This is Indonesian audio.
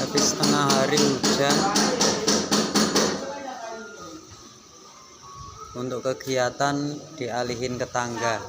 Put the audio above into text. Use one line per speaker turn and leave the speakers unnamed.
Habis setengah hari hujan, untuk kegiatan dialihin ke tangga.